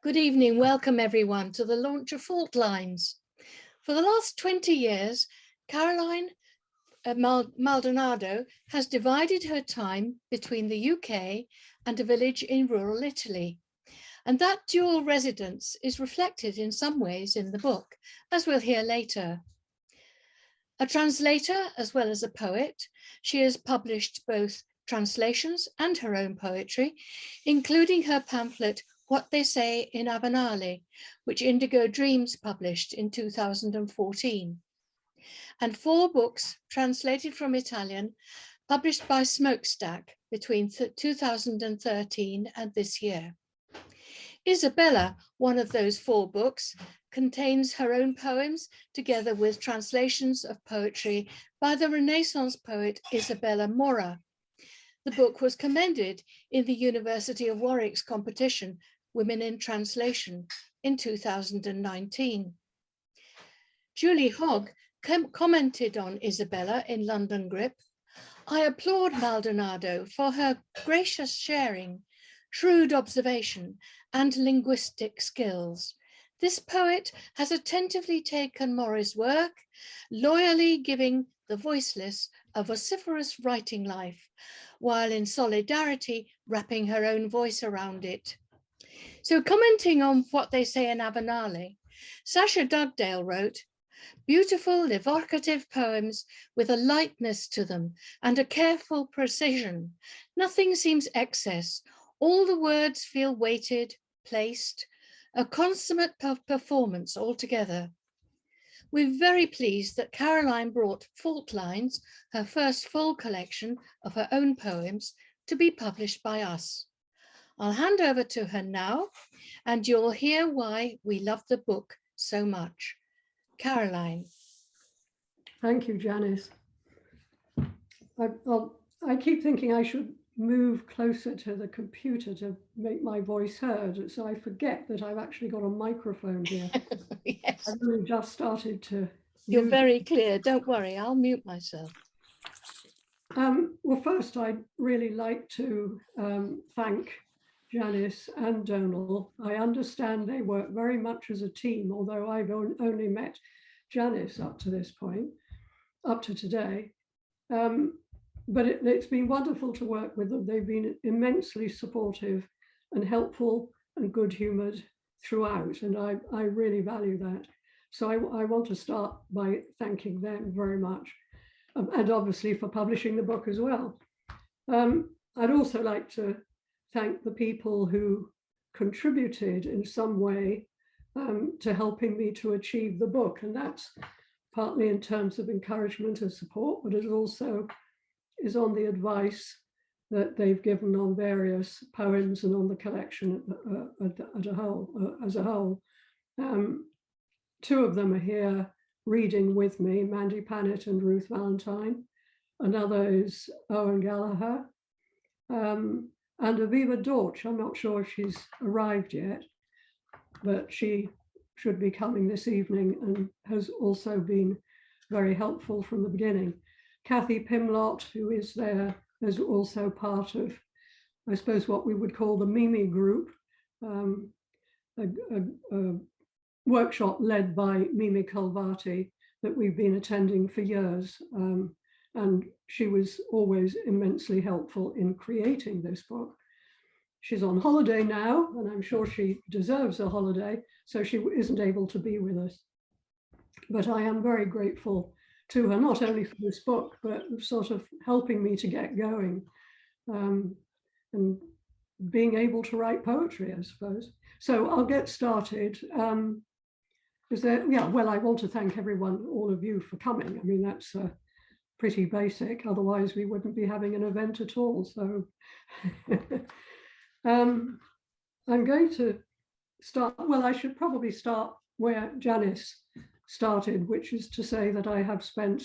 Good evening, welcome everyone to the launch of Faultlines. For the last 20 years, Caroline Maldonado has divided her time between the UK and a village in rural Italy. And that dual residence is reflected in some ways in the book, as we'll hear later. A translator as well as a poet, she has published both translations and her own poetry, including her pamphlet What They Say in Avenale, which Indigo Dreams published in 2014, and 4 books translated from Italian, published by Smokestack between 2013 and this year. Isabella, one of those 4 books, contains her own poems together with translations of poetry by the Renaissance poet Isabella Mora. The book was commended in the University of Warwick's competition, Women in Translation, in 2019. Julie Hogg commented on Isabella in London Grip. I applaud Maldonado for her gracious sharing, shrewd observation, and linguistic skills. This poet has attentively taken Mora's work, loyally giving the voiceless a vociferous writing life, while in solidarity wrapping her own voice around it. So commenting on What They Say in Avenale, Sasha Dugdale wrote, beautiful evocative poems with a lightness to them and a careful precision. Nothing seems excess. All the words feel weighted, placed, a consummate performance altogether. We're very pleased that Caroline brought Faultlines, her first full collection of her own poems, to be published by us. I'll hand over to her now, and you'll hear why we love the book so much. Caroline. Thank you, Janice. I keep thinking I should move closer to the computer to make my voice heard, so I forget that I've actually got a microphone here. Yes. I've only just started to You're very clear, don't worry, I'll mute myself. Well, first, I'd really like to thank Janice and Donal. I understand they work very much as a team, although I've only met Janice up to this point, up to today. But it's been wonderful to work with them. They've been immensely supportive and helpful and good-humoured throughout, and I really value that. So I want to start by thanking them very much, and obviously for publishing the book as well. I'd also like to thank the people who contributed in some way to helping me to achieve the book, and that's partly in terms of encouragement and support, but it also is on the advice that they've given on various poems and on the collection as a whole. 2 of them are here reading with me, Mandy Pannett and Ruth Valentine. Another is Owen Gallagher. And Aviva Dorch, I'm not sure if she's arrived yet, but she should be coming this evening and has also been very helpful from the beginning. Kathy Pimlott, who is there, is also part of, I suppose, what we would call the Mimi group, a workshop led by Mimi Calvati that we've been attending for years. And she was always immensely helpful in creating this book. She's on holiday now, and I'm sure she deserves a holiday, so she isn't able to be with us. But I am very grateful to her, not only for this book, but sort of helping me to get going and being able to write poetry, I suppose. So I'll get started. Well, I want to thank everyone, all of you, for coming. I mean, that's pretty basic, otherwise we wouldn't be having an event at all. So I'm going to start, well, I should probably start where Janice started, which is to say that I have spent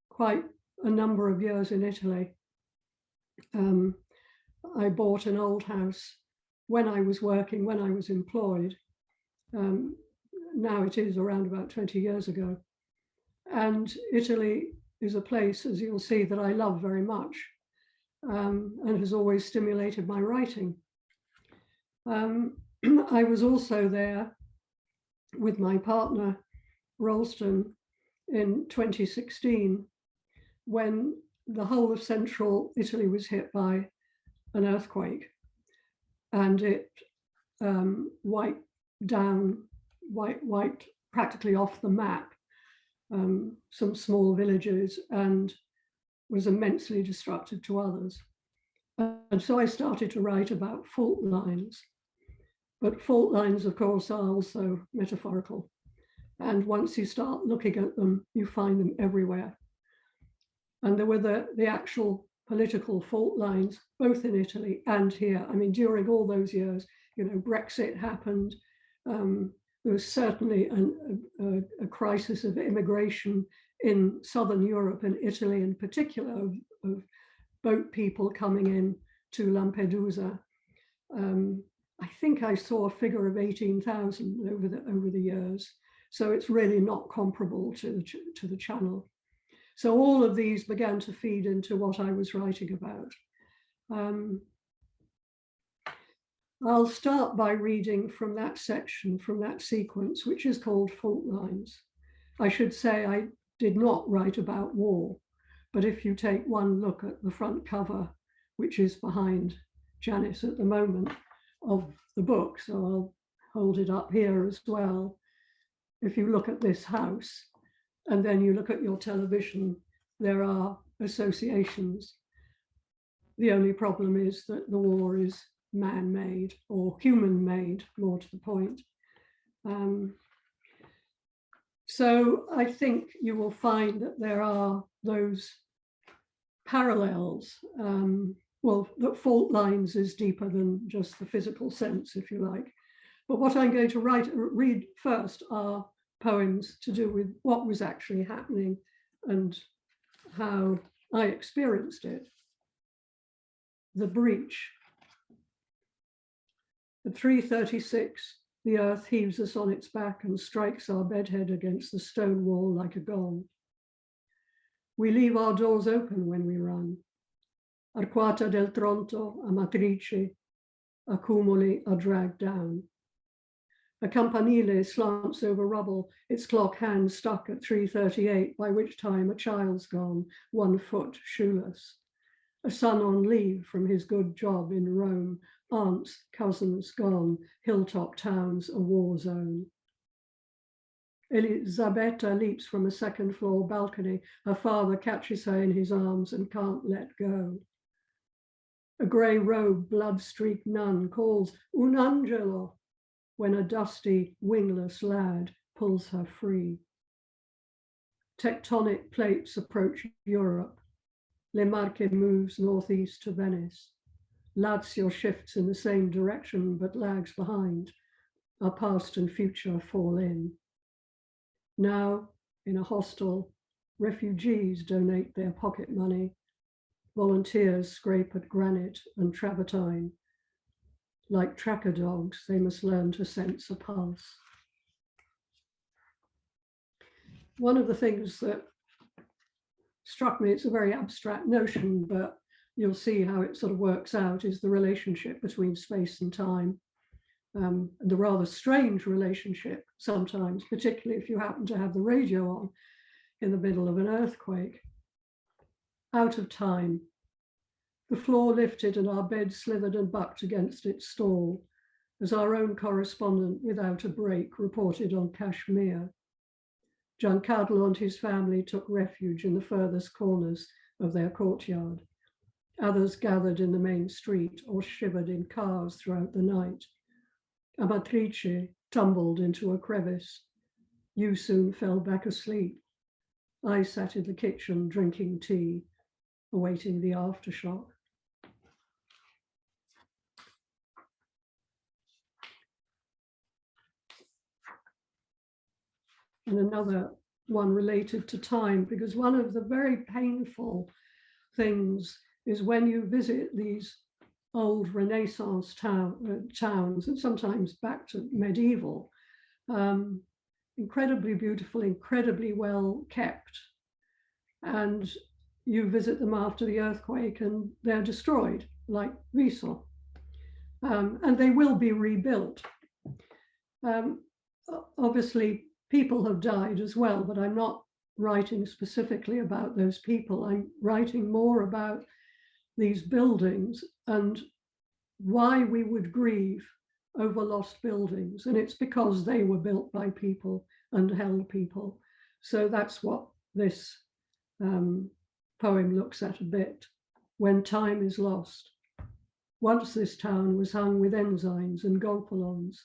quite a number of years in Italy. I bought an old house when I was working, when I was employed. Now it is around about 20 years ago. And Italy is a place, as you'll see, that I love very much and has always stimulated my writing. I was also there with my partner, Ralston, in 2016, when the whole of central Italy was hit by an earthquake, and it wiped practically off the map some small villages and was immensely destructive to others. And so I started to write about fault lines. But fault lines, of course, are also metaphorical. And once you start looking at them, you find them everywhere. And there were the actual political fault lines, both in Italy and here. I mean, during all those years, you know, Brexit happened. There was certainly a crisis of immigration in Southern Europe and Italy in particular, of boat people coming in to Lampedusa. I think I saw a figure of 18,000 over the years. So it's really not comparable to the Channel. So all of these began to feed into what I was writing about. I'll start by reading from that section, from that sequence, which is called Faultlines. I should say I did not write about war, but if you take one look at the front cover, which is behind Janice at the moment, of the book, so I'll hold it up here as well. If you look at this house, and then you look at your television, there are associations. The only problem is that the war is man-made or human-made, more to the point. So I think you will find that there are those parallels. Well, that fault lines is deeper than just the physical sense, if you like. But what I'm going to read first are poems to do with what was actually happening and how I experienced it. The breach. At 3:36, the earth heaves us on its back and strikes our bedhead against the stone wall like a gong. We leave our doors open when we run. Arquata del Tronto, Amatrice, accumuli are dragged down. A campanile slants over rubble, its clock hand stuck at 3:38, by which time a child's gone, 1 foot shoeless. A son on leave from his good job in Rome, aunts, cousins gone, hilltop towns a war zone. Elisabetta leaps from a second floor balcony. Her father catches her in his arms and can't let go. A grey-robed, blood-streaked nun calls un angelo when a dusty, wingless lad pulls her free. Tectonic plates approach Europe. Le Marche moves northeast to Venice. Lazio shifts in the same direction but lags behind. Our past and future fall in. Now, in a hostel, refugees donate their pocket money. Volunteers scrape at granite and travertine. Like tracker dogs, they must learn to sense a pulse. One of the things that struck me, it's a very abstract notion, but you'll see how it sort of works out, is the relationship between space and time. The rather strange relationship sometimes, particularly if you happen to have the radio on in the middle of an earthquake. Out of time. The floor lifted and our bed slithered and bucked against its stall, as our own correspondent without a break reported on Kashmir. Giancarlo and his family took refuge in the furthest corners of their courtyard. Others gathered in the main street or shivered in cars throughout the night. Amatrice tumbled into a crevice. You soon fell back asleep. I sat in the kitchen drinking tea, awaiting the aftershock. And another one related to time, because one of the very painful things is when you visit these old Renaissance towns, and sometimes back to medieval, incredibly beautiful, incredibly well kept. And you visit them after the earthquake and they're destroyed, like Wiesel. and they will be rebuilt. Obviously, people have died as well, but I'm not writing specifically about those people. I'm writing more about these buildings and why we would grieve over lost buildings. And it's because they were built by people and held people. So that's what this poem looks at a bit. When time is lost. Once this town was hung with ensigns and gonfalons.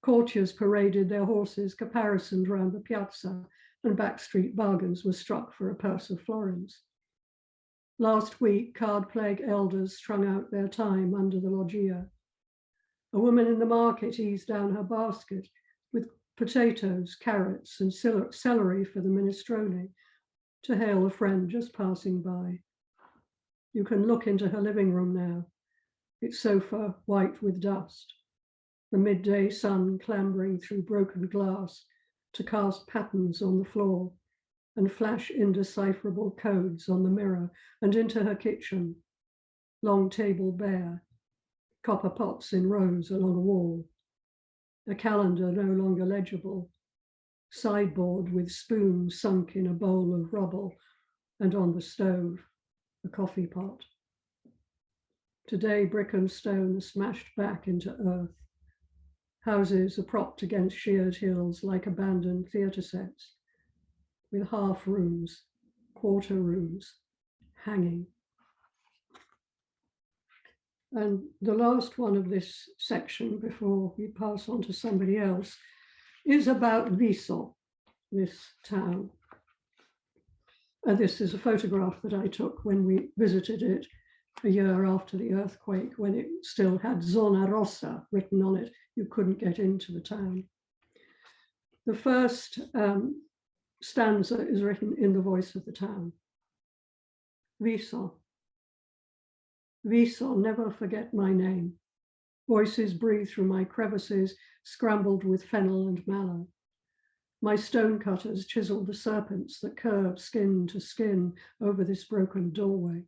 Courtiers paraded their horses caparisoned round the piazza, and backstreet bargains were struck for a purse of florins. Last week, card-plague elders strung out their time under the loggia. A woman in the market eased down her basket with potatoes, carrots, and celery for the minestrone to hail a friend just passing by. You can look into her living room now, its sofa white with dust, the midday sun clambering through broken glass to cast patterns on the floor and flash indecipherable codes on the mirror, and into her kitchen, long table bare, copper pots in rows along a wall, a calendar no longer legible, sideboard with spoons sunk in a bowl of rubble, and on the stove, a coffee pot. Today, brick and stone are smashed back into earth. Houses are propped against sheared hills like abandoned theatre sets, with half rooms, quarter rooms, hanging. And the last one of this section, before we pass on to somebody else, is about Viso, this town. And this is a photograph that I took when we visited it a year after the earthquake, when it still had Zona Rossa written on it. You couldn't get into the town. The first stanza is written in the voice of the town. Viso. Viso, never forget my name. Voices breathe through my crevices, scrambled with fennel and mallow. My stonecutters chiseled the serpents that curve skin to skin over this broken doorway.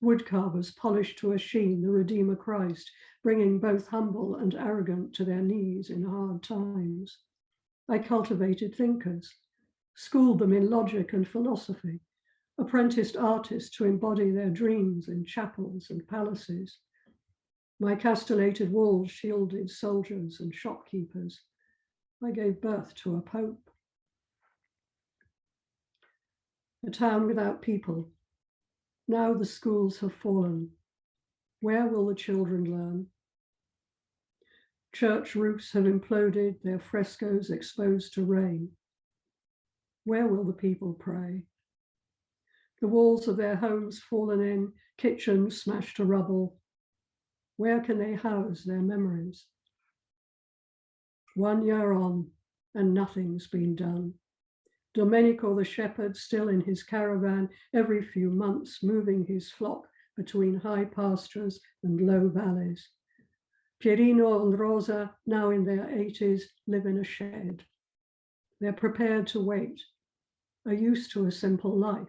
Woodcarvers polished to a sheen the Redeemer Christ, bringing both humble and arrogant to their knees in hard times. I cultivated thinkers, schooled them in logic and philosophy, apprenticed artists to embody their dreams in chapels and palaces. My castellated walls shielded soldiers and shopkeepers. I gave birth to a pope. A town without people. Now the schools have fallen. Where will the children learn? Church roofs have imploded, their frescoes exposed to rain. Where will the people pray? The walls of their homes fallen in, kitchens smashed to rubble. Where can they house their memories? 1 year on, and nothing's been done. Domenico the shepherd, still in his caravan, every few months moving his flock between high pastures and low valleys. Pierino and Rosa, now in their 80s, live in a shed. They're prepared to wait, are used to a simple life.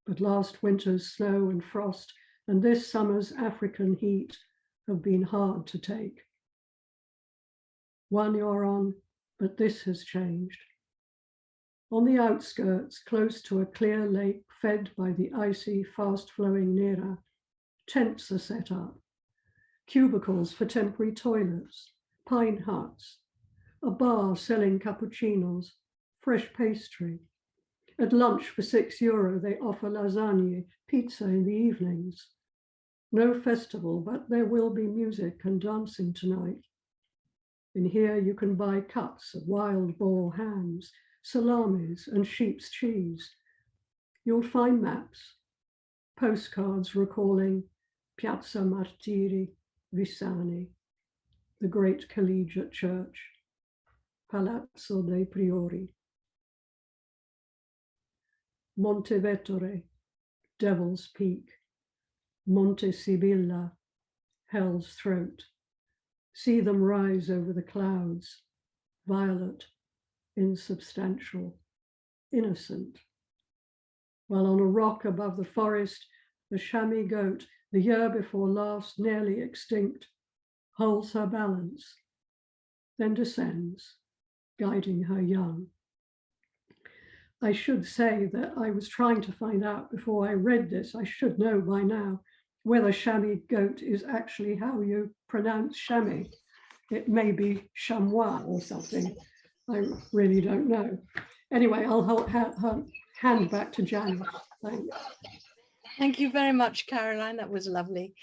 But last winter's snow and frost and this summer's African heat have been hard to take. 1 year on, but this has changed. On the outskirts, close to a clear lake fed by the icy, fast-flowing Nera, tents are set up, cubicles for temporary toilets, pine huts, a bar selling cappuccinos, fresh pastry. At lunch for €6, they offer lasagne, pizza in the evenings. No festival, but there will be music and dancing tonight. In here, you can buy cuts of wild boar hams, salamis, and sheep's cheese. You'll find maps, postcards recalling Piazza Martiri Visani, the great collegiate church, Palazzo dei Priori. Monte Vettore, Devil's Peak, Monte Sibilla, Hell's Throat. See them rise over the clouds, violet, insubstantial, innocent. While on a rock above the forest, the chamois goat, the year before last nearly extinct, holds her balance, then descends, guiding her young. I should say that I was trying to find out before I read this, I should know by now, whether chamois goat is actually how you pronounce chamois. It may be chamois or something. I really don't know. Anyway, I'll hand back to Janice. Thanks. Thank you very much, Caroline. That was lovely.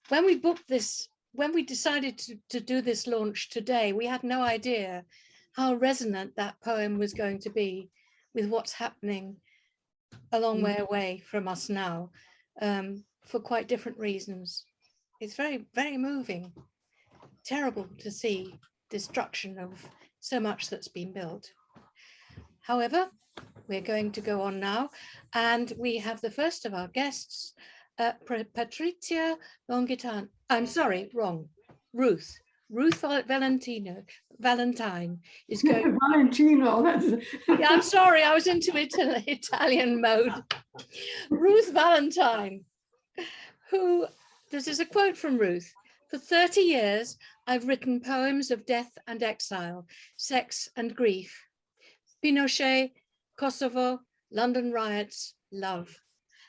When we booked this, when we decided to do this launch today, we had no idea how resonant that poem was going to be with what's happening a long way away from us now, for quite different reasons. It's very, very moving. Terrible to see destruction of so much that's been built. However, we're going to go on now, and we have the first of our guests, Patrizia Dongitano. I'm sorry, wrong. Ruth Valentine is going. Valentino. Yeah, I'm sorry, I was into Italian mode. Ruth Valentine, who, this is a quote from Ruth. For 30 years, I've written poems of death and exile, sex and grief. Pinochet, Kosovo, London riots, love.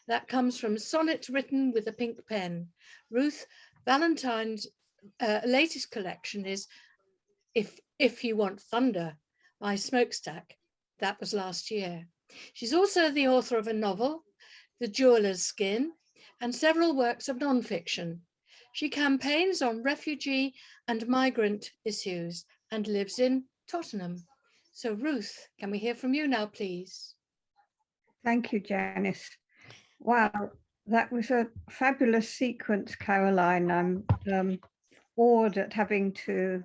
That comes from Sonnet Written with a Pink Pen. Ruth Valentine's latest collection is If You Want Thunder by Smokestack. That was last year. She's also the author of a novel, The Jeweller's Skin, and several works of non-fiction. She campaigns on refugee and migrant issues and lives in Tottenham. So Ruth, can we hear from you now, please? Thank you, Janice. Wow, that was a fabulous sequence, Caroline. I'm awed at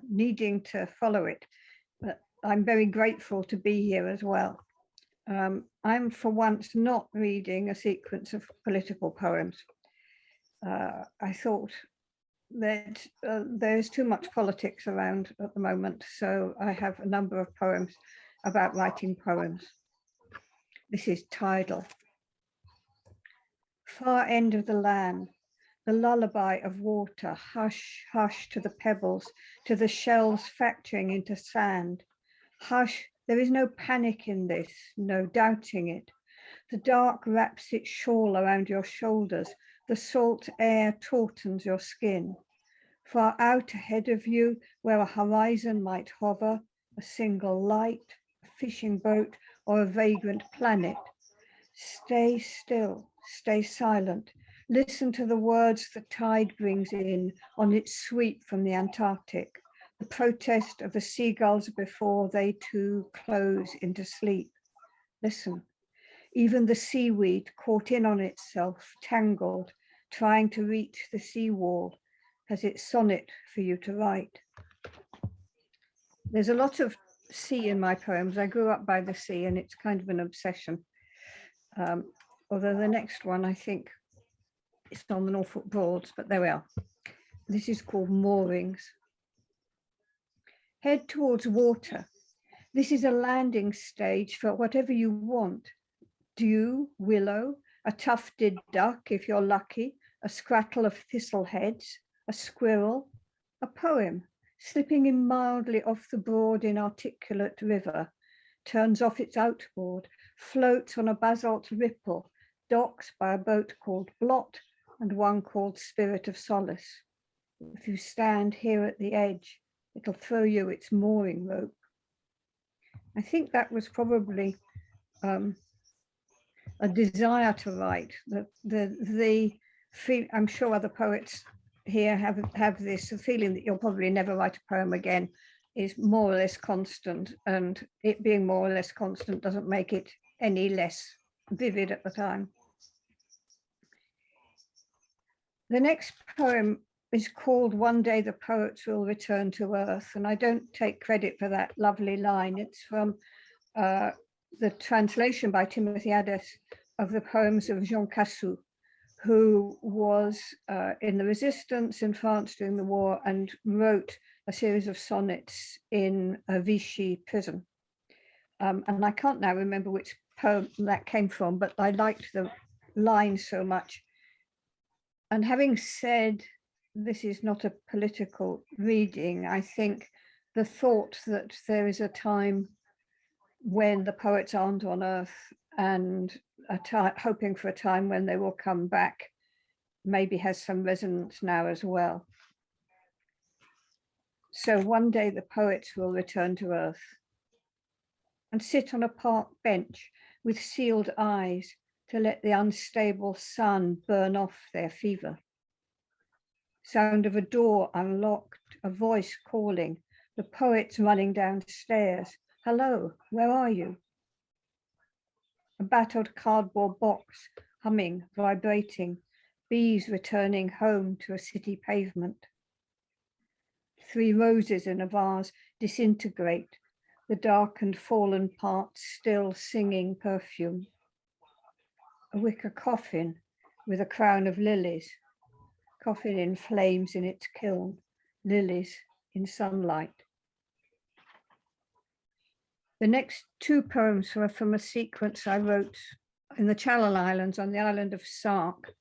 needing to follow it, but I'm very grateful to be here as well. I'm for once not reading a sequence of political poems. I thought that there's too much politics around at the moment, so I have a number of poems about writing poems. This is tidal. Far end of the land, the lullaby of water, hush, hush to the pebbles, to the shells fracturing into sand. Hush, there is no panic in this, no doubting it. The dark wraps its shawl around your shoulders, the salt air tautens your skin. Far out ahead of you, where a horizon might hover, a single light, a fishing boat, or a vagrant planet. Stay still, stay silent. Listen to the words the tide brings in on its sweep from the Antarctic, the protest of the seagulls before they too close into sleep. Listen, even the seaweed caught in on itself, tangled, trying to reach the seawall, has its sonnet for you to write. There's a lot of sea in my poems. I grew up by the sea and it's kind of an obsession. Although the next one, I think it's on the Norfolk Broads, but there we are. This is called Moorings. Head towards water. This is a landing stage for whatever you want. Dew, willow, a tufted duck if you're lucky, a scrattle of thistle heads, a squirrel, a poem, slipping in mildly off the broad inarticulate river, turns off its outboard, floats on a basalt ripple, docks by a boat called Blot and one called Spirit of Solace. If you stand here at the edge, it'll throw you its mooring rope. I think that was probably a desire to write. I'm sure other poets here have this feeling that you'll probably never write a poem again is more or less constant, and it being more or less constant doesn't make it any less vivid at the time. The next poem is called One Day the Poets Will Return to Earth, and I don't take credit for that lovely line. It's from the translation by Timothy Addis of the poems of Jean Cassou, who was in the resistance in France during the war and wrote a series of sonnets in a Vichy prison. And I can't now remember which poem that came from, but I liked the line so much. And having said this is not a political reading. I think the thought that there is a time when the poets aren't on earth and hoping for a time when they will come back maybe has some resonance now as well. So one day the poets will return to earth and sit on a park bench with sealed eyes to let the unstable sun burn off their fever. Sound of a door unlocked, a voice calling, the poets running downstairs. Hello, where are you? A battered cardboard box, humming, vibrating, bees returning home to a city pavement. 3 roses in a vase disintegrate, the darkened fallen parts still singing perfume. A wicker coffin with a crown of lilies, coffin in flames in its kiln, lilies in sunlight. The next 2 poems were from a sequence I wrote in the Channel Islands on the island of Sark.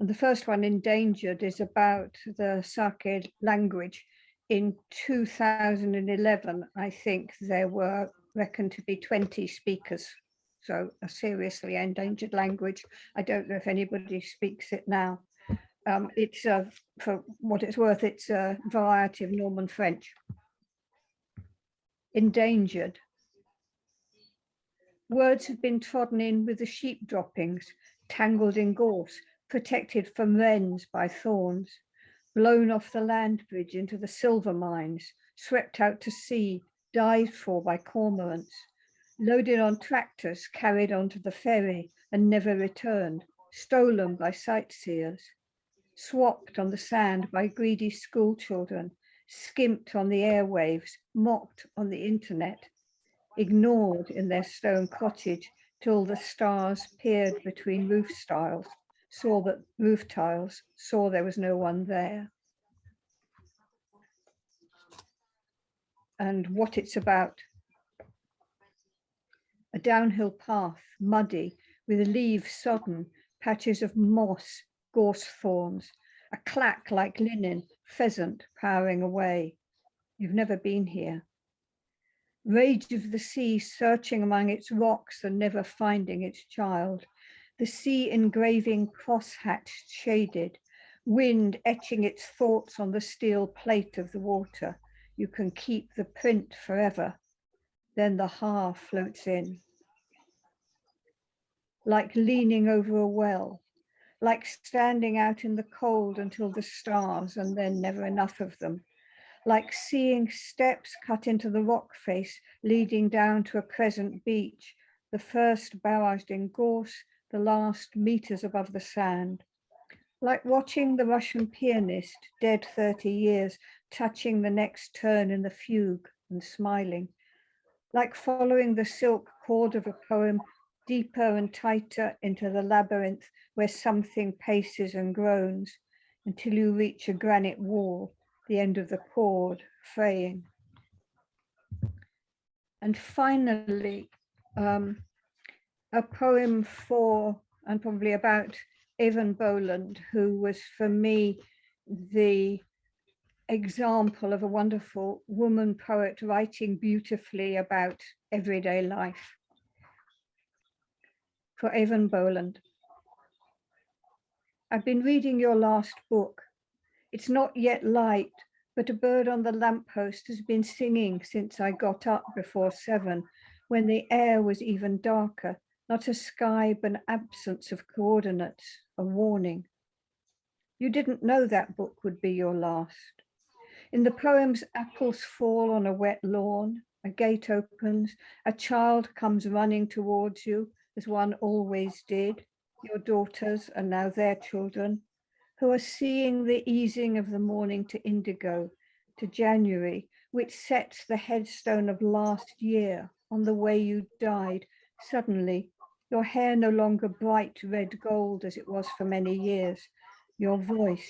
And the first one, Endangered, is about the Sarke language. In 2011, I think there were reckoned to be 20 speakers. So a seriously endangered language. I don't know if anybody speaks it now. It's, for what it's worth, it's a variety of Norman French. Endangered. Words have been trodden in with the sheep droppings, tangled in gorse, protected from wrens by thorns, blown off the land bridge into the silver mines, swept out to sea, dived for by cormorants, loaded on tractors, carried onto the ferry and never returned, stolen by sightseers, swapped on the sand by greedy school children, skimped on the airwaves, mocked on the internet, ignored in their stone cottage till the stars peered between roof tiles, saw there was no one there. And what it's about. A downhill path, muddy, with leaves sodden, patches of moss, gorse thorns, a clack like linen, pheasant powering away. You've never been here. Rage of the sea searching among its rocks and never finding its child. The sea engraving cross-hatched shaded, wind etching its thoughts on the steel plate of the water. You can keep the print forever. Then the ha floats in. Like leaning over a well, like standing out in the cold until the stars and then never enough of them. Like seeing steps cut into the rock face leading down to a crescent beach, the first barraged in gorse, the last meters above the sand. Like watching the Russian pianist, dead 30 years, touching the next turn in the fugue and smiling. Like following the silk cord of a poem deeper and tighter into the labyrinth where something paces and groans until you reach a granite wall, the end of the cord fraying. And finally, a poem for and probably about Evan Boland, who was for me the example of a wonderful woman poet writing beautifully about everyday life. For Evan Boland. I've been reading your last book. It's not yet light, but a bird on the lamppost has been singing since I got up before 7, when the air was even darker, not a sky, but an absence of coordinates, a warning. You didn't know that book would be your last. In the poems, apples fall on a wet lawn, a gate opens, a child comes running towards you, as one always did, your daughters and now their children, who are seeing the easing of the morning to indigo, to January, which sets the headstone of last year on the way you died. Suddenly, your hair no longer bright red gold as it was for many years, your voice,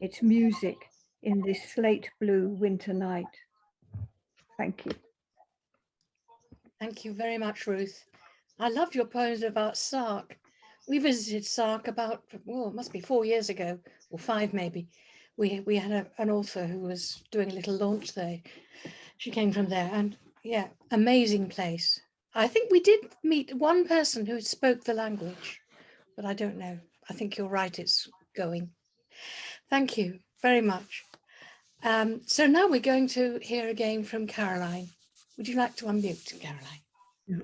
its music in this slate blue winter night. Thank you. Thank you very much, Ruth. I loved your poems about Sark. We visited Sark about, it must be 4 years ago, or 5 maybe, We had an author who was doing a little launch there. She came from there, and yeah, amazing place. I think we did meet one person who spoke the language, but I don't know. I think you're right, it's going. Thank you very much. So now we're going to hear again from Caroline. Would you like to unmute, Caroline? Yeah.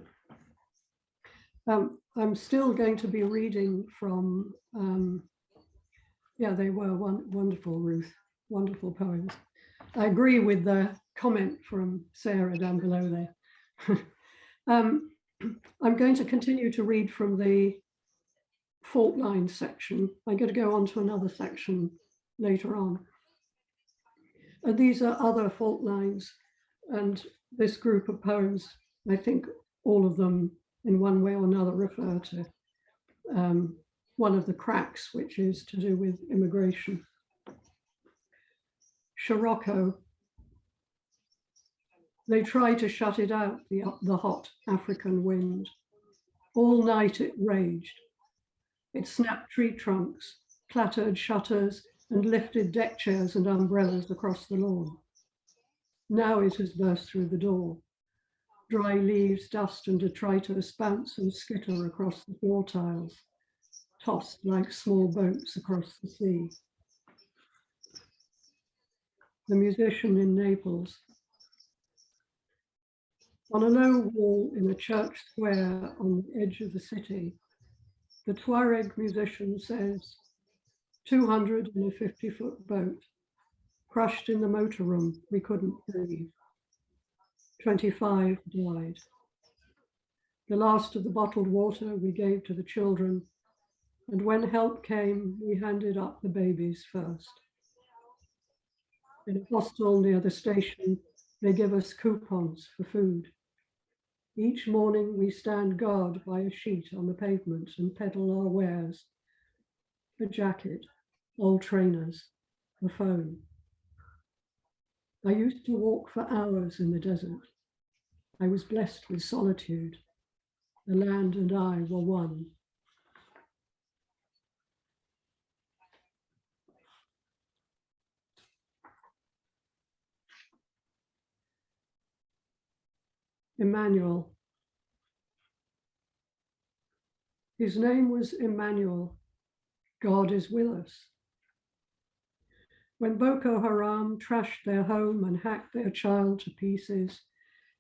I'm still going to be reading from, yeah, they were wonderful, Ruth, wonderful poems. I agree with the comment from Sarah down below there. I'm going to continue to read from the Faultlines section. I'm going to go on to another section later on. And these are other Faultlines, and this group of poems, I think all of them in one way or another refer to one of the cracks, which is to do with immigration. Scirocco. They try to shut it out, the hot African wind. All night it raged. It snapped tree trunks, clattered shutters, and lifted deck chairs and umbrellas across the lawn. Now it has burst through the door. Dry leaves, dust, and detritus bounce and skitter across the floor tiles, tossed like small boats across the sea. The musician in Naples. On a low wall in a church square on the edge of the city, the Tuareg musician says, 250-foot boat, crushed in the motor room, we couldn't breathe. 25 died. The last of the bottled water we gave to the children, and when help came, we handed up the babies first. In a hostel near the station, they give us coupons for food. Each morning we stand guard by a sheet on the pavement and peddle our wares. A jacket, old trainers, a phone. I used to walk for hours in the desert. I was blessed with solitude. The land and I were one. Emmanuel. His name was Emmanuel. God is with us. When Boko Haram trashed their home and hacked their child to pieces,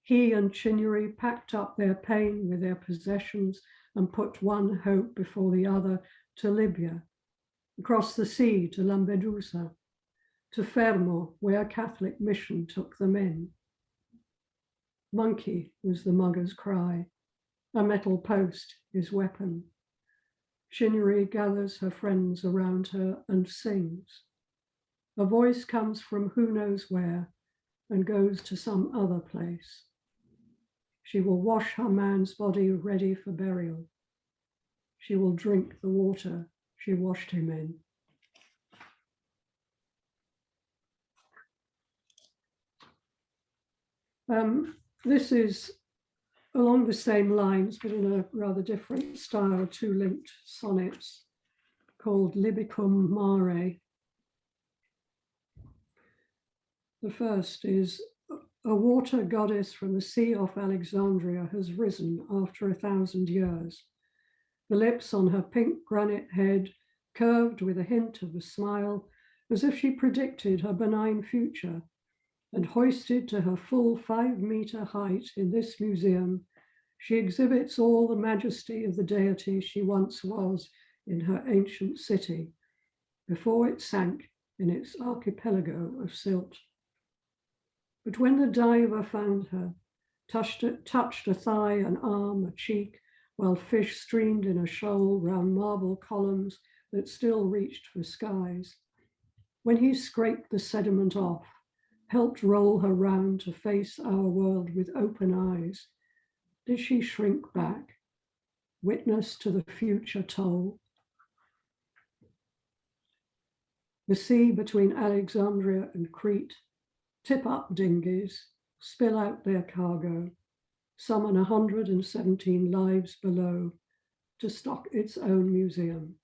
he and Chinyere packed up their pain with their possessions and put one hope before the other to Libya, across the sea to Lampedusa, to Fermo, where a Catholic mission took them in. Monkey was the mugger's cry, a metal post his weapon. Chinyere gathers her friends around her and sings. A voice comes from who knows where and goes to some other place. She will wash her man's body ready for burial. She will drink the water she washed him in. This is along the same lines, but in a rather different style, two linked sonnets called Libicum Mare. The first is, a water goddess from the sea off Alexandria has risen after 1,000 years. The lips on her pink granite head curved with a hint of a smile, as if she predicted her benign future, and hoisted to her full 5-meter height in this museum, she exhibits all the majesty of the deity she once was in her ancient city, before it sank in its archipelago of silt. But when the diver found her, touched a thigh, an arm, a cheek, while fish streamed in a shoal round marble columns that still reached for skies, when he scraped the sediment off, helped roll her round to face our world with open eyes, did she shrink back, witness to the future toll? The sea between Alexandria and Crete tip up dinghies, spill out their cargo, summon 117 lives below to stock its own museum.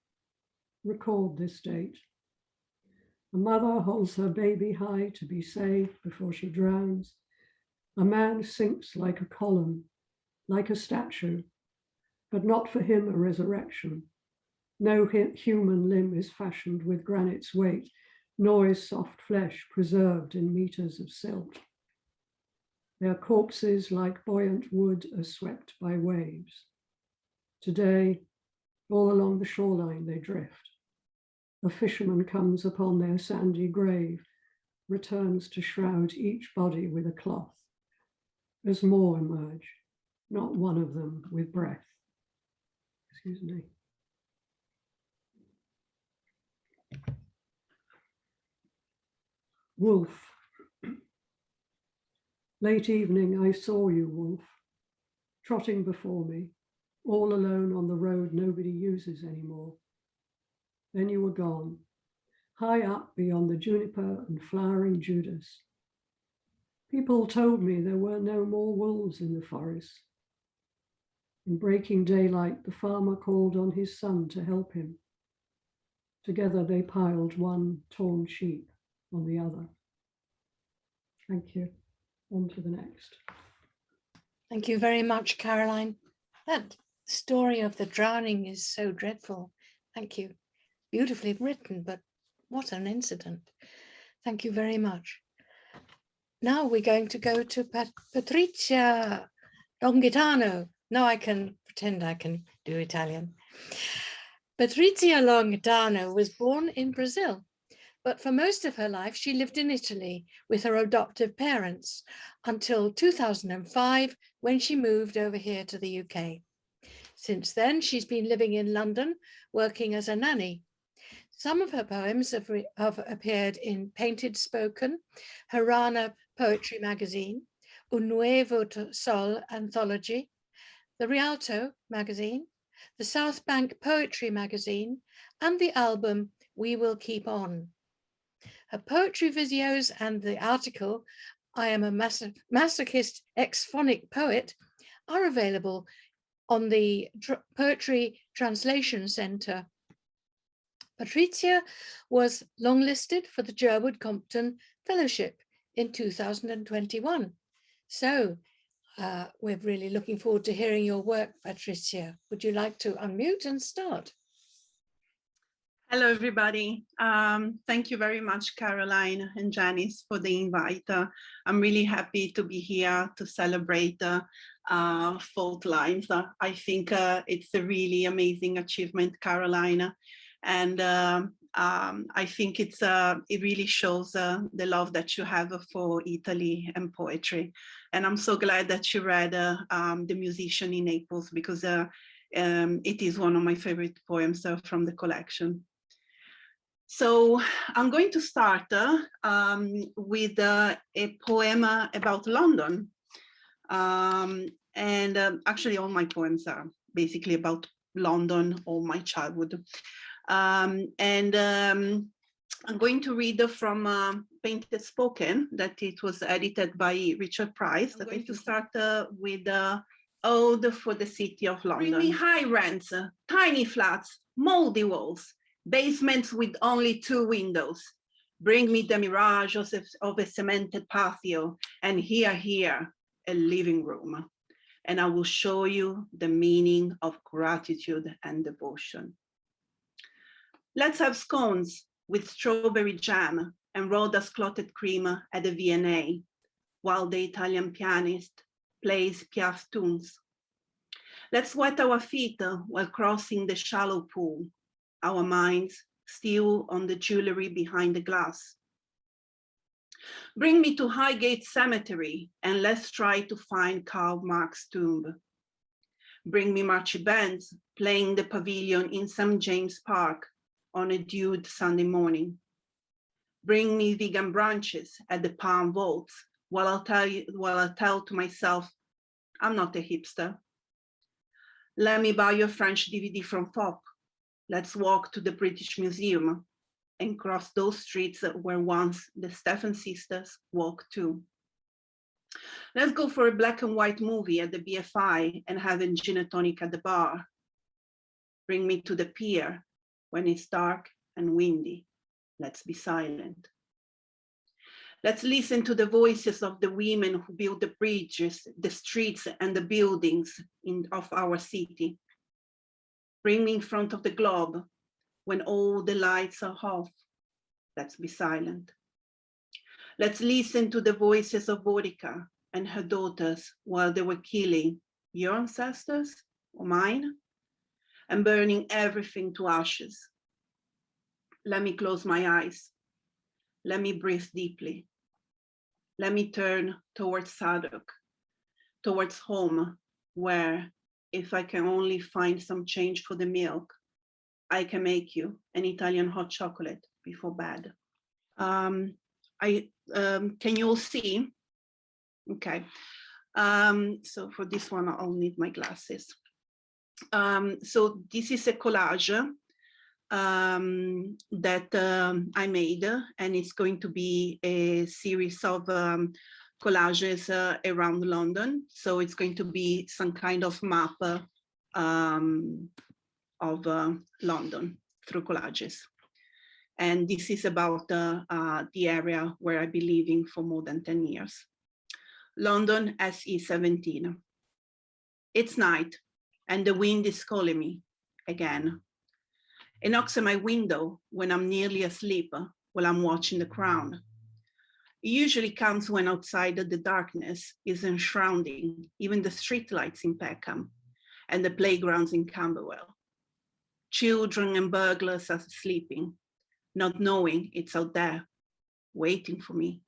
Record this date. A mother holds her baby high to be saved before she drowns. A man sinks like a column, like a statue, but not for him a resurrection. No human limb is fashioned with granite's weight, nor is soft flesh preserved in meters of silt. Their corpses, like buoyant wood, are swept by waves. Today, all along the shoreline they drift. A fisherman comes upon their sandy grave, returns to shroud each body with a cloth. As more emerge, not one of them with breath. Excuse me. Wolf. Late evening, I saw you, wolf, trotting before me, all alone on the road nobody uses anymore. Then you were gone, high up beyond the juniper and flowering Judas. People told me there were no more wolves in the forest. In breaking daylight, the farmer called on his son to help him. Together they piled one torn sheep on the other. Thank you. On to the next. Thank you very much, Caroline. That story of the drowning is so dreadful. Thank you. Beautifully written, but what an incident. Thank you very much. Now we're going to go to Patrizia Dongitano. Now I can pretend I can do Italian. Patrizia Longhitano was born in Brazil, but for most of her life, she lived in Italy with her adoptive parents until 2005, when she moved over here to the UK. Since then, she's been living in London, working as a nanny. Some of her poems have appeared in Painted Spoken, Harana Poetry Magazine, Un Nuevo Sol anthology, the Rialto magazine, the South Bank Poetry magazine, and the album We Will Keep On. Her poetry videos and the article, I Am a Masochist Ex-Phonic Poet, are available on the Poetry Translation Centre. Patrizia was longlisted for the Jerwood Compton Fellowship in 2021. So we're really looking forward to hearing your work, Patrizia. Would you like to unmute and start? Hello, everybody. Thank you very much, Caroline and Janice, for the invite. I'm really happy to be here to celebrate Faultlines. I think it's a really amazing achievement, Caroline. And I think it really shows the love that you have for Italy and poetry. And I'm so glad that you read The Musician in Naples, because it is one of my favorite poems from the collection. So I'm going to start with a poem about London. Actually, all my poems are basically about London or my childhood. I'm going to read from Painted Spoken, that it was edited by Richard Price. I'm going to start with Ode for the City of London. Bring me high rents, tiny flats, moldy walls, basements with only 2 windows. Bring me the mirage of a cemented patio, and here, a living room. And I will show you the meaning of gratitude and devotion. Let's have scones with strawberry jam and Roda's clotted cream at the V&A, while the Italian pianist plays Piaf tunes. Let's wet our feet while crossing the shallow pool, our minds still on the jewelry behind the glass. Bring me to Highgate Cemetery and let's try to find Karl Marx's tomb. Bring me Marche bands playing the pavilion in St. James Park on a dewed Sunday morning. Bring me vegan brunches at the Palm Vaults while I tell to myself, I'm not a hipster. Let me buy your French DVD from FOP. Let's walk to the British Museum and cross those streets where once the Stephen sisters walked too. Let's go for a black and white movie at the BFI and have a gin and tonic at the bar. Bring me to the pier when it's dark and windy. Let's be silent. Let's listen to the voices of the women who build the bridges, the streets, and the buildings of our city. Bring me in front of the globe when all the lights are off. Let's be silent. Let's listen to the voices of Borica and her daughters while they were killing your ancestors or mine and burning everything to ashes. Let me close my eyes. Let me breathe deeply. Let me turn towards Sadok, towards home, where if I can only find some change for the milk, I can make you an Italian hot chocolate before bed. Can you all see? Okay. So for this one, I'll need my glasses. So this is a collage that I made, and it's going to be a series of collages around London. So it's going to be some kind of map of London through collages. And this is about the area where I've been living for more than 10 years. London SE17. It's night and the wind is calling me again. It knocks at my window when I'm nearly asleep while I'm watching The Crown. It usually comes when outside the darkness is enshrouding even the streetlights in Peckham and the playgrounds in Camberwell. Children and burglars are sleeping, not knowing it's out there, waiting for me.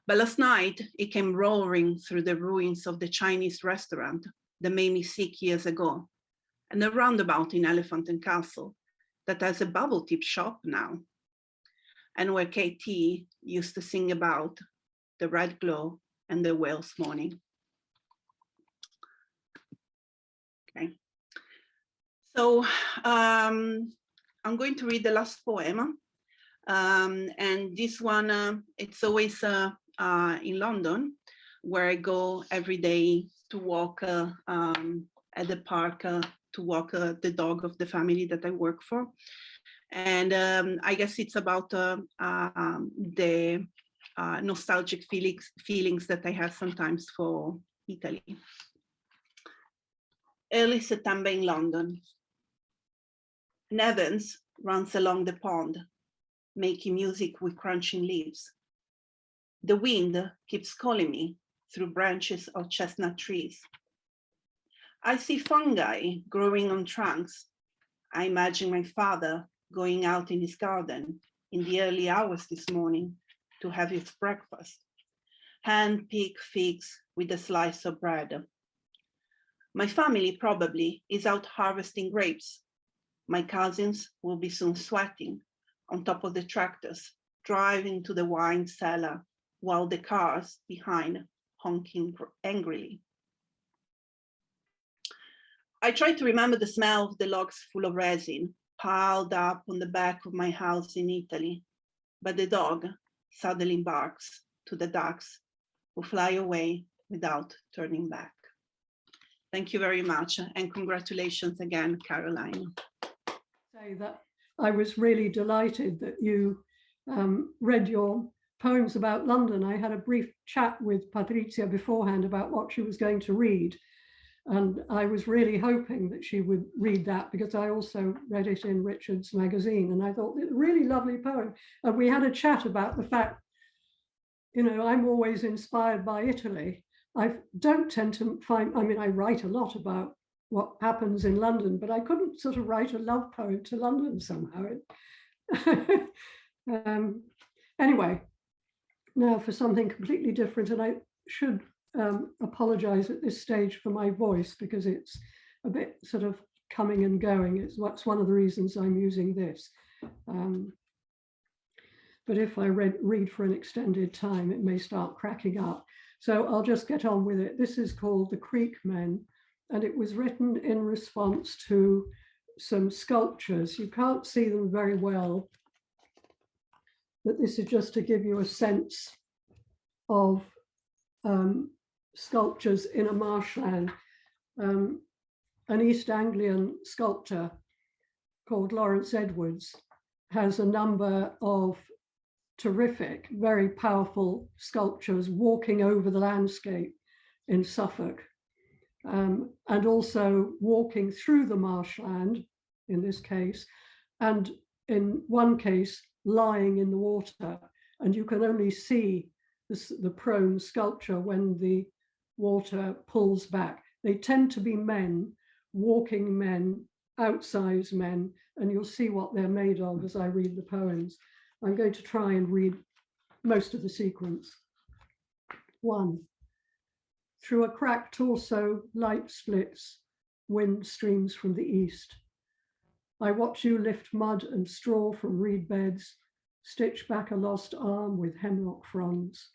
But last night, it came roaring through the ruins of the Chinese restaurant that made me sick years ago, and a roundabout in Elephant and Castle that has a bubble tip shop now, and where KT used to sing about the red glow and the Wales morning. Okay, so I'm going to read the last poem, and this one, it's always in London, where I go every day to walk at the park to walk the dog of the family that I work for. And I guess it's about the nostalgic feelings that I have sometimes for Italy. Early September in London. Nevans runs along the pond, making music with crunching leaves. The wind keeps calling me through branches of chestnut trees. I see fungi growing on trunks. I imagine my father going out in his garden in the early hours this morning to have his breakfast. Hand-picked figs with a slice of bread. My family probably is out harvesting grapes. My cousins will be soon sweating on top of the tractors, driving to the wine cellar while the cars behind honking angrily. I try to remember the smell of the logs full of resin piled up on the back of my house in Italy, but the dog suddenly barks to the ducks who fly away without turning back. Thank you very much, and congratulations again, Caroline. Say that I was really delighted that you read your poems about London. I had a brief chat with Patrizia beforehand about what she was going to read. And I was really hoping that she would read that because I also read it in Richard's magazine. And I thought, it's a really lovely poem. And we had a chat about the fact, you know, I'm always inspired by Italy. I don't tend to find, I mean, I write a lot about what happens in London, but I couldn't sort of write a love poem to London somehow. Anyway, now for something completely different, and I should apologize at this stage for my voice because it's a bit sort of coming and going. It's one of the reasons I'm using this. But if I read for an extended time, it may start cracking up. So I'll just get on with it. This is called The Creek Men, and it was written in response to some sculptures. You can't see them very well, but this is just to give you a sense of sculptures in a marshland. An East Anglian sculptor called Lawrence Edwards has a number of terrific, very powerful sculptures walking over the landscape in Suffolk, and also walking through the marshland in this case, and in one case lying in the water, and you can only see the prone sculpture when the water pulls back. They tend to be men, walking men, outsized men, and you'll see what they're made of as I read the poems. I'm going to try and read most of the sequence. 1. Through a cracked torso, light splits, wind streams from the east. I watch you lift mud and straw from reed beds, stitch back a lost arm with hemlock fronds.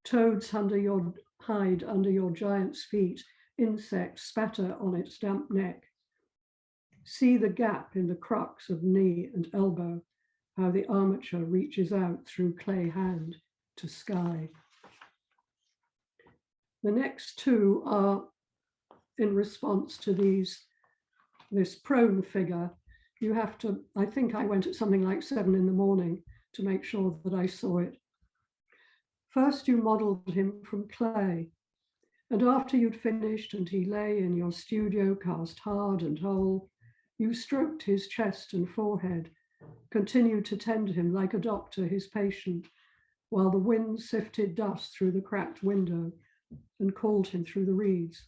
Toads hide under your giant's feet, insects spatter on its damp neck. See the gap in the crux of knee and elbow, how the armature reaches out through clay hand to sky. The next two are in response to this prone figure. You have to, I think I went at something like 7 in the morning to make sure that I saw it. First, you modeled him from clay, and after you'd finished and he lay in your studio cast hard and whole, you stroked his chest and forehead, continued to tend him like a doctor his patient, while the wind sifted dust through the cracked window and called him through the reeds.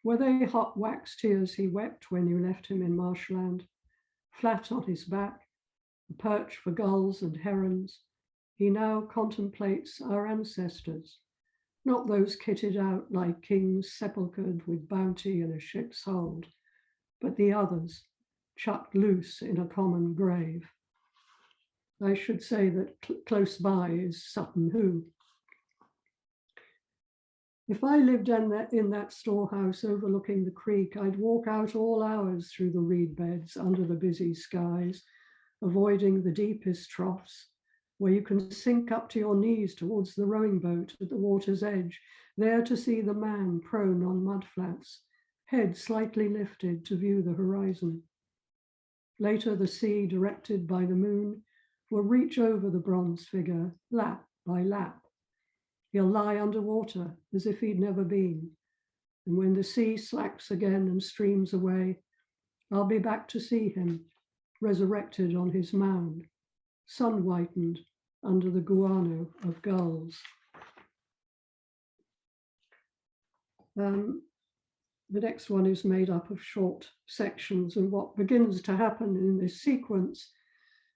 Were they hot wax tears he wept when you left him in marshland, flat on his back, a perch for gulls and herons? He now contemplates our ancestors, not those kitted out like kings sepulchred with bounty in a ship's hold, but the others, chucked loose in a common grave. I should say that close by is Sutton Hoo. If I lived in that storehouse overlooking the creek, I'd walk out all hours through the reed beds under the busy skies, avoiding the deepest troughs, where you can sink up to your knees towards the rowing boat at the water's edge, there to see the man prone on mudflats, head slightly lifted to view the horizon. Later, the sea, directed by the moon, will reach over the bronze figure, lap by lap. He'll lie underwater as if he'd never been. And when the sea slacks again and streams away, I'll be back to see him, resurrected on his mound, sun-whitened under the guano of gulls. The next one is made up of short sections, and what begins to happen in this sequence,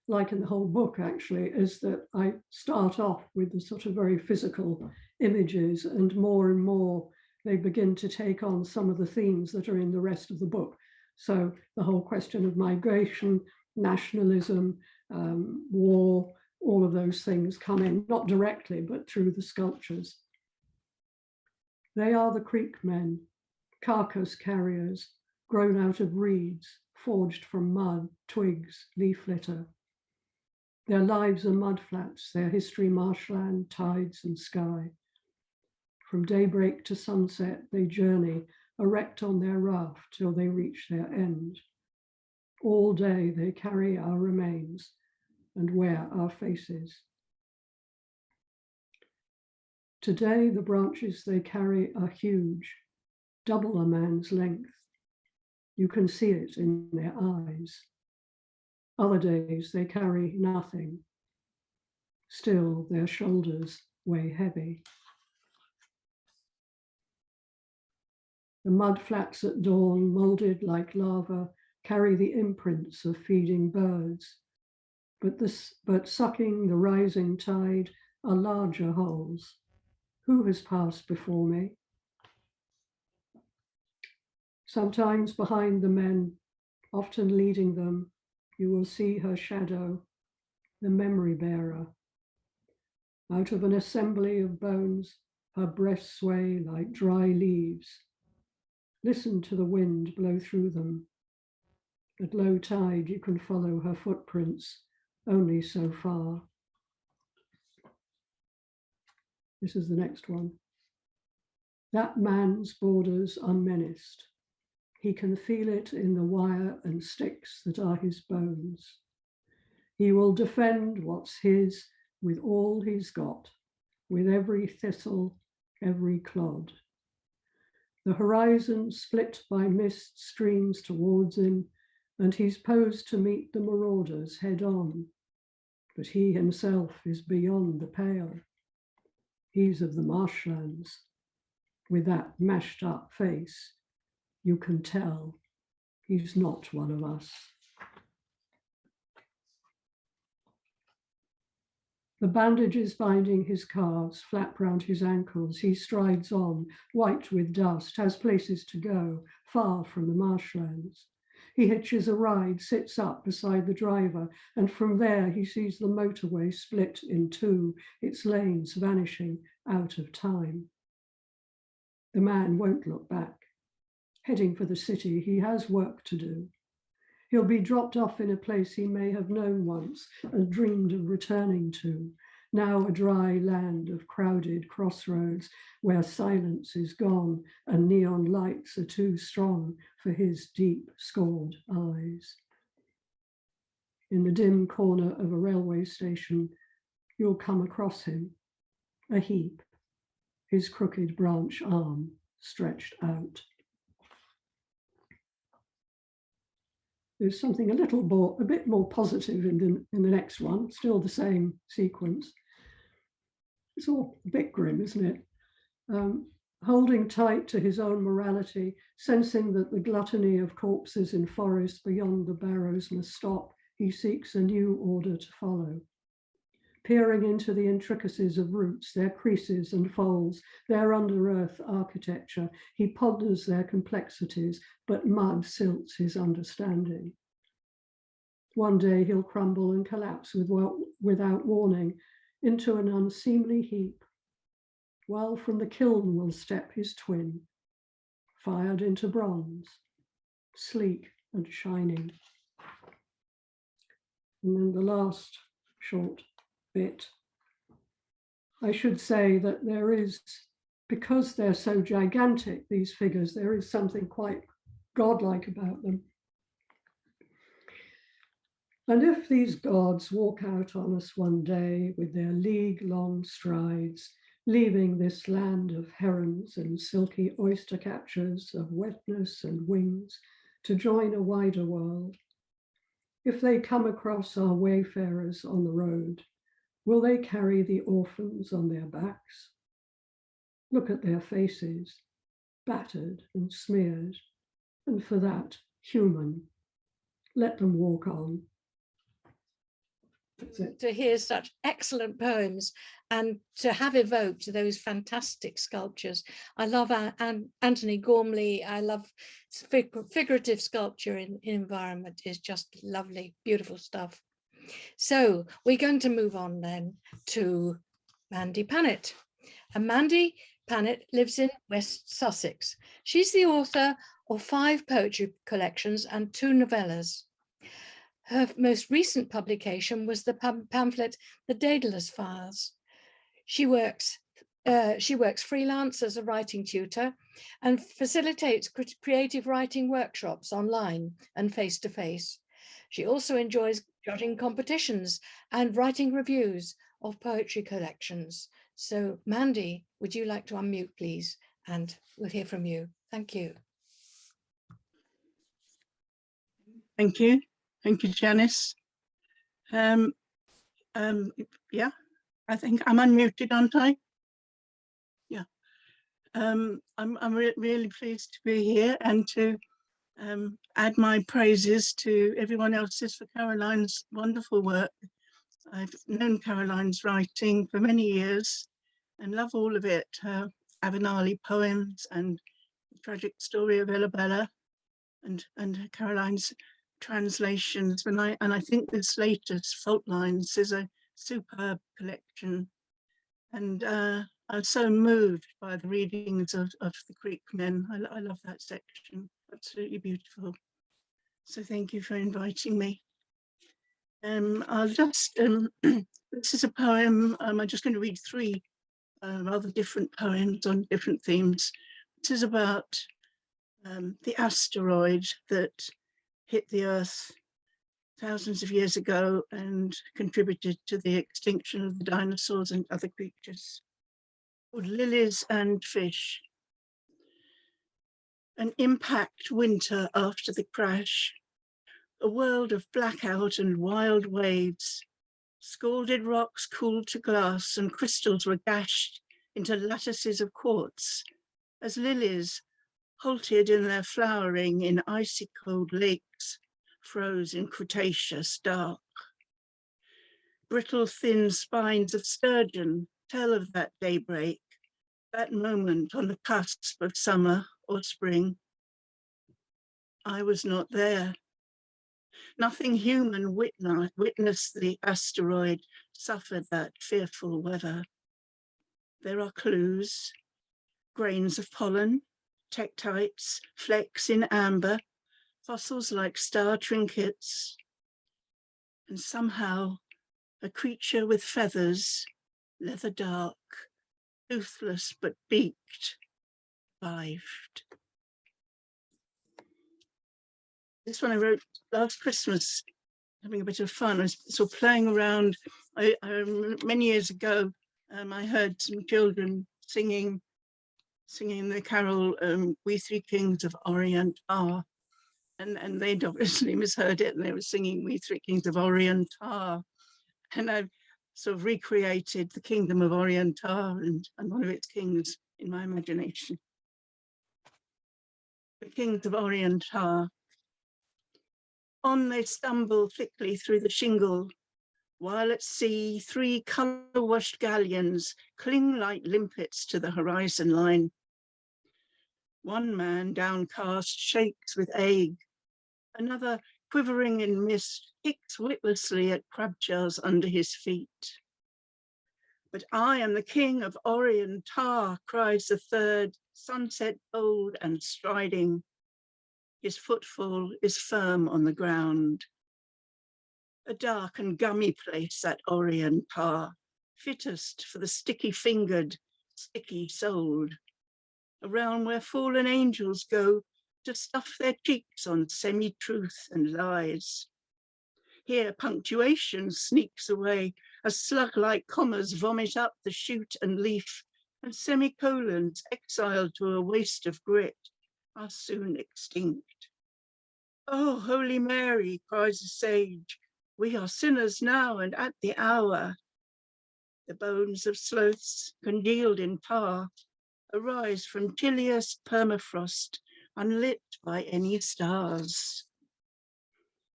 like in the whole book actually, is that I start off with the sort of very physical images, and more they begin to take on some of the themes that are in the rest of the book. So the whole question of migration, nationalism, war, all of those things come in, not directly, but through the sculptures. They are the creek men, carcass carriers, grown out of reeds, forged from mud, twigs, leaf litter. Their lives are mudflats, their history marshland, tides and sky. From daybreak to sunset, they journey, erect on their raft till they reach their end. All day they carry our remains and wear our faces. Today, the branches they carry are huge, double a man's length. You can see it in their eyes. Other days they carry nothing. Still, their shoulders weigh heavy. The mud flats at dawn, molded like lava, carry the imprints of feeding birds. But sucking the rising tide are larger holes. Who has passed before me? Sometimes behind the men, often leading them, you will see her shadow, the memory bearer. Out of an assembly of bones, her breasts sway like dry leaves. Listen to the wind blow through them. At low tide, you can follow her footprints only so far. This is the next one. That man's borders are menaced. He can feel it in the wire and sticks that are his bones. He will defend what's his with all he's got, with every thistle, every clod. The horizon split by mist streams towards him, and he's posed to meet the marauders head on. But he himself is beyond the pale. He's of the marshlands. With that mashed up face, you can tell he's not one of us. The bandages binding his calves flap round his ankles. He strides on, white with dust, has places to go, far from the marshlands. He hitches a ride, sits up beside the driver, and from there he sees the motorway split in two, its lanes vanishing out of time. The man won't look back. Heading for the city, he has work to do. He'll be dropped off in a place he may have known once and dreamed of returning to, now a dry land of crowded crossroads where silence is gone and neon lights are too strong for his deep, scored eyes. In the dim corner of a railway station, you'll come across him, a heap, his crooked branch arm stretched out. There's something a bit more positive in the next one, still the same sequence. It's all a bit grim, isn't it? Holding tight to his own morality, sensing that the gluttony of corpses in forests beyond the barrows must stop, he seeks a new order to follow. Peering into the intricacies of roots, their creases and folds, their under-earth architecture, he ponders their complexities, but mud silts his understanding. One day he'll crumble and collapse without warning into an unseemly heap, while from the kiln will step his twin, fired into bronze, sleek and shining. And then the last short bit. I should say that there is, because they're so gigantic, these figures, there is something quite godlike about them. And if these gods walk out on us one day with their league-long strides, leaving this land of herons and silky oyster catchers, of wetness and wings, to join a wider world, if they come across our wayfarers on the road, will they carry the orphans on their backs? Look at their faces, battered and smeared, and for that, human. Let them walk on. To hear such excellent poems and to have evoked those fantastic sculptures. I love Anthony Gormley. I love figurative sculpture in environment is just lovely, beautiful stuff. So we're going to move on then to Mandy Pannett. And Mandy Pannett lives in West Sussex. She's the author of 5 poetry collections and 2 novellas. Her most recent publication was the pamphlet, The Daedalus Files. She works freelance as a writing tutor and facilitates creative writing workshops online and face-to-face. She also enjoys judging competitions and writing reviews of poetry collections. So Mandy, would you like to unmute, please? And we'll hear from you. Thank you. Thank you. Thank you, Janice. Yeah, I think I'm unmuted, aren't I? Yeah. I'm really pleased to be here and to add my praises to everyone else's for Caroline's wonderful work. I've known Caroline's writing for many years and love all of it. Her Avenali poems and The Tragic Story of Elabella and Caroline's translations. And I think this latest, Faultlines, is a superb collection. And I'm so moved by the readings of the Greek men. I love that section, absolutely beautiful. So thank you for inviting me. I'll just, this is a poem, I'm just going to read 3 rather different poems on different themes. This is about the asteroid that hit the Earth thousands of years ago and contributed to the extinction of the dinosaurs and other creatures, called Lilies and Fish. An impact winter after the crash, a world of blackout and wild waves. Scalded rocks cooled to glass and crystals were gashed into lattices of quartz as lilies, halted in their flowering in icy cold lakes, froze in Cretaceous dark. Brittle thin spines of sturgeon tell of that daybreak, that moment on the cusp of summer or spring. I was not there. Nothing human witnessed the asteroid suffered that fearful weather. There are clues, grains of pollen, tektites, flecks in amber, fossils like star trinkets, and somehow a creature with feathers, leather dark, toothless but beaked, survived. This one I wrote last Christmas, having a bit of fun. I was sort of playing around. Many years ago, I heard some children singing the carol, We Three Kings of Orient Are. And they'd obviously misheard it, and they were singing We Three Kings of Orient Are. And I've sort of recreated the kingdom of Orient Are and one of its kings in my imagination. The kings of Orient Are. On they stumble thickly through the shingle, while at sea 3 colour-washed galleons cling like limpets to the horizon line. One man, downcast, shakes with ague. Another, quivering in mist, kicks witlessly at crab shells under his feet. But I am the king of Orient Are, cries the third, sunset bold and striding. His footfall is firm on the ground. A dark and gummy place, that Orient Are, fittest for the sticky-fingered, sticky-souled. A realm where fallen angels go to stuff their cheeks on semi-truth and lies. Here punctuation sneaks away as slug-like commas vomit up the shoot and leaf, and semicolons, exiled to a waste of grit, are soon extinct. Oh, Holy Mary, cries the sage, we are sinners now and at the hour. The bones of sloths, congealed in tar, arise from chilliest permafrost, unlit by any stars.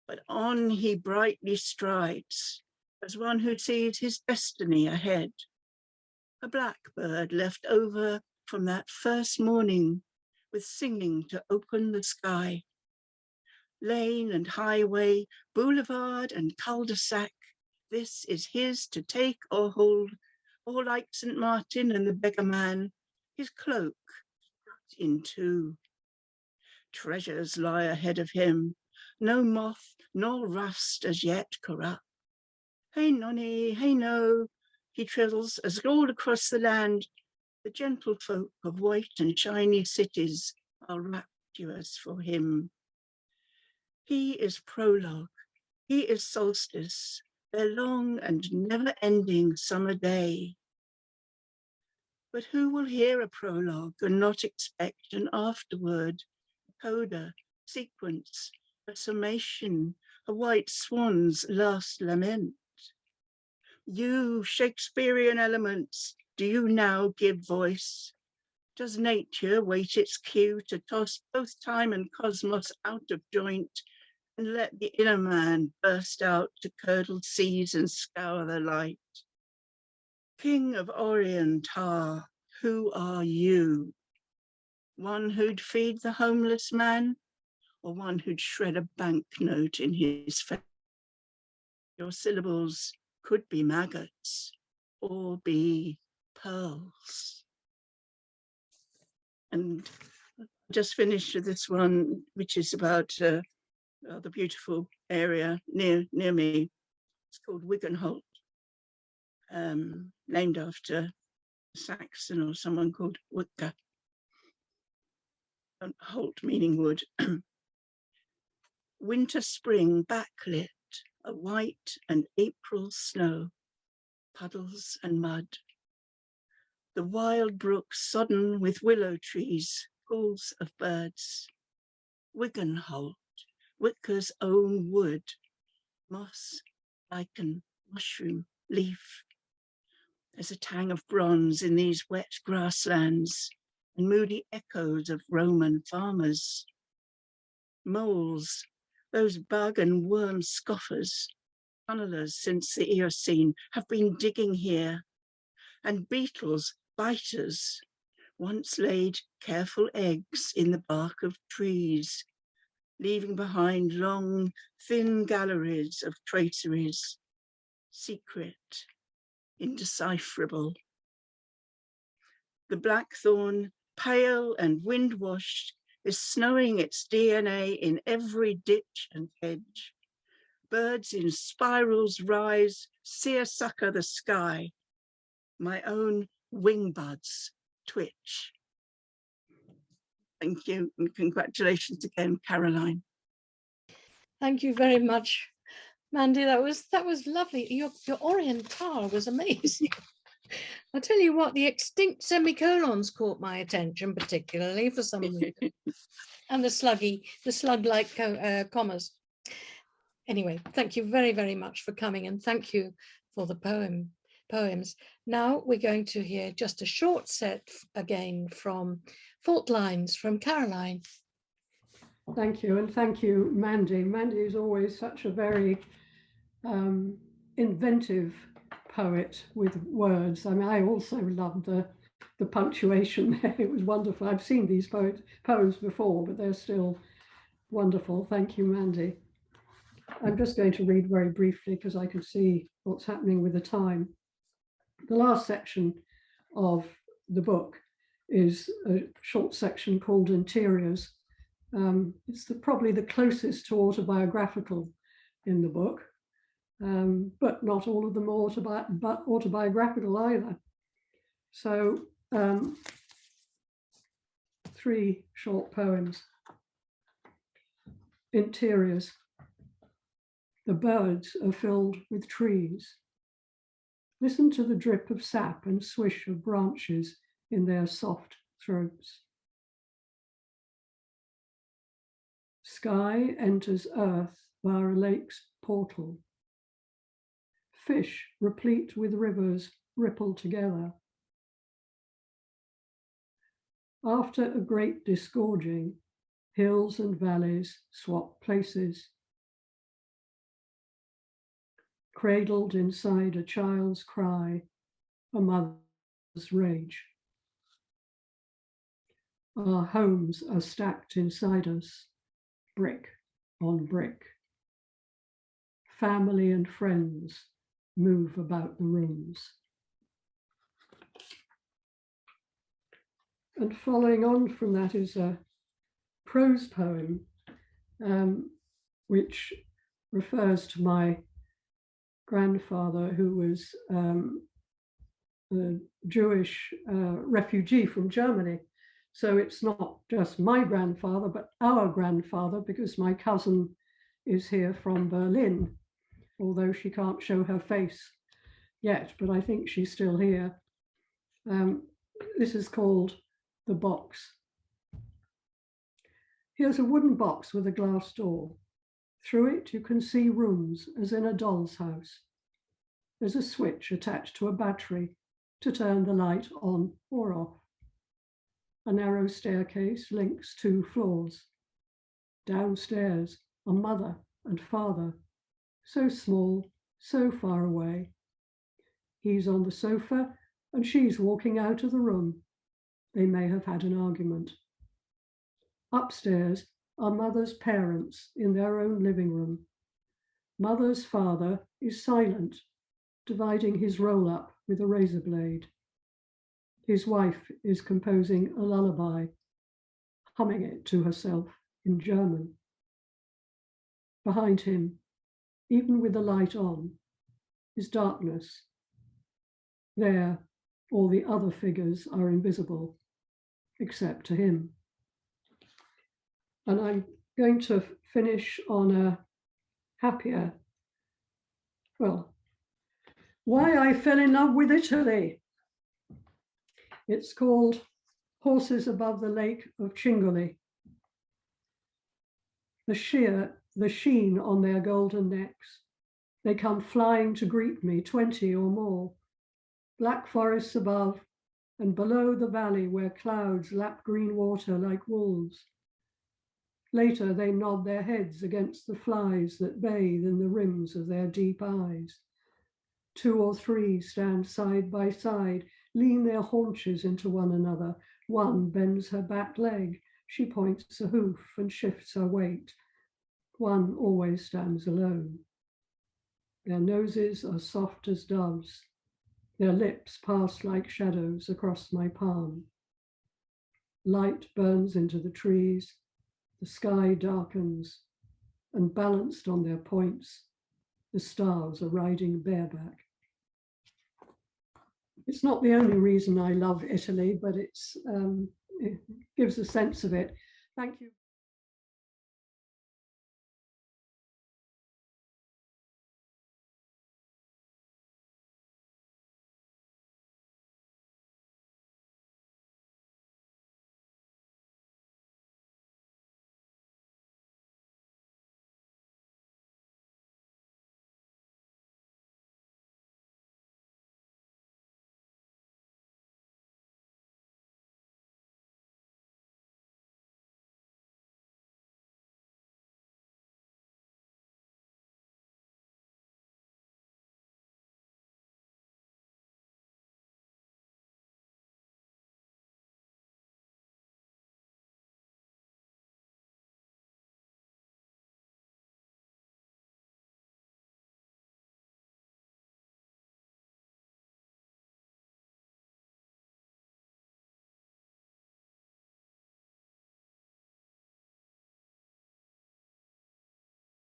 But on he brightly strides, as one who sees his destiny ahead. A blackbird left over from that first morning, with singing to open the sky. Lane and highway, boulevard and cul-de-sac, this is his to take or hold, or like St. Martin and the beggar man, his cloak cut in two. Treasures lie ahead of him, no moth nor rust as yet corrupt. Hey nonny, hey no, he trills as all across the land, the gentlefolk of white and shiny cities are rapturous for him. He is prologue, he is solstice, their long and never-ending summer day. But who will hear a prologue and not expect an afterword, a coda, sequence, a summation, a white swan's last lament? You, Shakespearean elements, do you now give voice? Does nature wait its cue to toss both time and cosmos out of joint and let the inner man burst out to curdle seas and scour the light? King of Orient Are, who are you? One who'd feed the homeless man, or one who'd shred a banknote in his face? Your syllables could be maggots or be pearls. And I just finished with this one, which is about the beautiful area near me. It's called Wiganholt, named after Saxon or someone called Wicca. Holt meaning wood. Winter spring backlit, a white and April snow, puddles and mud. The wild brook sodden with willow trees, pools of birds. Wiggenholt, Whitker's own wood, moss, lichen, mushroom, leaf. There's a tang of bronze in these wet grasslands and moody echoes of Roman farmers. Moles, those bug and worm scoffers, tunnelers since the Eocene, have been digging here, and beetles, biters, once laid careful eggs in the bark of trees, leaving behind long, thin galleries of traceries, secret, indecipherable. The blackthorn, pale and wind-washed, is snowing its DNA in every ditch and hedge. Birds in spirals rise, seersucker the sky. My own wing buds twitch. Thank you, and congratulations again, Caroline. Thank you very much, Mandy. That was lovely. Your Oriental was amazing. I'll tell you what, the extinct semicolons caught my attention particularly for some reason, and the slug-like commas. Anyway, thank you very, very much for coming, and thank you for the poems. Now we're going to hear just a short set again from Faultlines from Caroline. Thank you, and thank you, Mandy. Mandy is always such a very inventive poet with words. I mean, I also love the punctuation there. It was wonderful. I've seen these poems before, but they're still wonderful. Thank you, Mandy. I'm just going to read very briefly because I can see what's happening with the time. The last section of the book is a short section called Interiors. It's probably the closest to autobiographical in the book, but not all of them are autobiographical either. So 3 short poems. Interiors. The birds are filled with trees. Listen to the drip of sap and swish of branches in their soft throats. Sky enters earth via a lake's portal. Fish replete with rivers ripple together. After a great disgorging, hills and valleys swap places. Cradled inside a child's cry, a mother's rage. Our homes are stacked inside us, brick on brick. Family and friends move about the rooms. And following on from that is a prose poem, which refers to my grandfather, who was a Jewish refugee from Germany. So it's not just my grandfather, but our grandfather, because my cousin is here from Berlin, although she can't show her face yet, but I think she's still here. This is called The Box. Here's a wooden box with a glass door. Through it, you can see rooms as in a doll's house. There's a switch attached to a battery to turn the light on or off. A narrow staircase links 2 floors. Downstairs, a mother and father, so small, so far away. He's on the sofa and she's walking out of the room. They may have had an argument. Upstairs are mother's parents in their own living room. Mother's father is silent, dividing his roll-up with a razor blade. His wife is composing a lullaby, humming it to herself in German. Behind him, even with the light on, is darkness. There, all the other figures are invisible, except to him. And I'm going to finish on a happier well, why I fell in love with Italy. It's called Horses Above the Lake of Cingoli. The sheen on their golden necks. They come flying to greet me, 20 or more. Black forests above, and below the valley where clouds lap green water like wolves. Later, they nod their heads against the flies that bathe in the rims of their deep eyes. 2 or 3 stand side by side, lean their haunches into one another. One bends her back leg. She points a hoof and shifts her weight. One always stands alone. Their noses are soft as doves. Their lips pass like shadows across my palm. Light burns into the trees. The sky darkens, and balanced on their points, the stars are riding bareback. It's not the only reason I love Italy, but it gives a sense of it. Thank you.